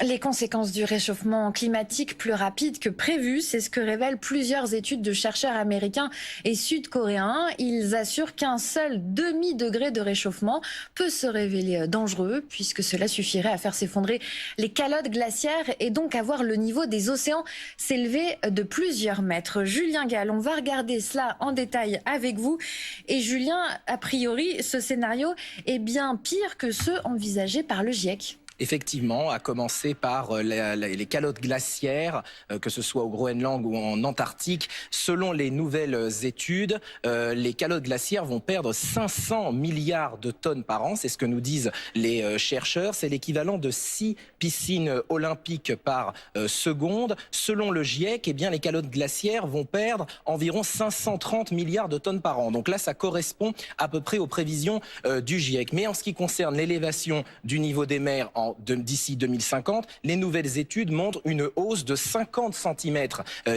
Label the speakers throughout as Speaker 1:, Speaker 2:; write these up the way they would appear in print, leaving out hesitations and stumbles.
Speaker 1: Les conséquences du réchauffement climatique plus rapides que prévu, c'est ce que révèlent plusieurs études de chercheurs américains et sud-coréens. Ils assurent qu'un seul demi-degré de réchauffement peut se révéler dangereux puisque cela suffirait à faire s'effondrer les calottes glaciaires et donc à voir le niveau des océans s'élever de plusieurs mètres. Julien Gall, on va regarder cela en détail avec vous. Et Julien, a priori, ce scénario est bien pire que ceux envisagés par le GIEC.
Speaker 2: Effectivement, à commencer par les calottes glaciaires, que ce soit au Groenland ou en Antarctique. Selon les nouvelles études, les calottes glaciaires vont perdre 500 milliards de tonnes par an. C'est ce que nous disent les chercheurs. C'est l'équivalent de 6 piscines olympiques par seconde. Selon le GIEC, eh bien, les calottes glaciaires vont perdre environ 530 milliards de tonnes par an. Donc là, ça correspond à peu près aux prévisions du GIEC. Mais en ce qui concerne l'élévation du niveau des mers d'ici 2050, les nouvelles études montrent une hausse de 50 cm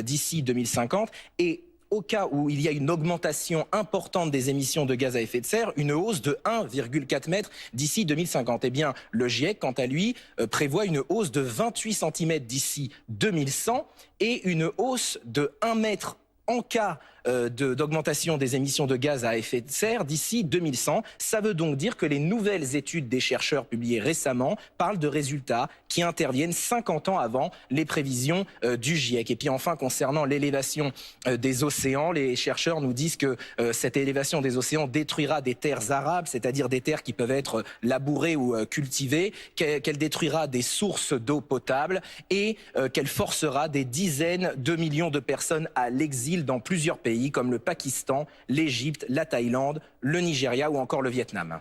Speaker 2: d'ici 2050 et au cas où il y a une augmentation importante des émissions de gaz à effet de serre, une hausse de 1,4 m d'ici 2050. Eh bien, le GIEC, quant à lui, prévoit une hausse de 28 cm d'ici 2100 et une hausse de 1 mètre en cas d'augmentation des émissions de gaz à effet de serre d'ici 2100. Ça veut donc dire que les nouvelles études des chercheurs publiées récemment parlent de résultats qui interviennent 50 ans avant les prévisions du GIEC. Et puis enfin, concernant l'élévation des océans, les chercheurs nous disent que cette élévation des océans détruira des terres arables, c'est-à-dire des terres qui peuvent être labourées ou cultivées, qu'elle détruira des sources d'eau potable et qu'elle forcera des dizaines de millions de personnes à l'exil dans plusieurs pays comme le Pakistan, l'Égypte, la Thaïlande, le Nigeria ou encore le Vietnam.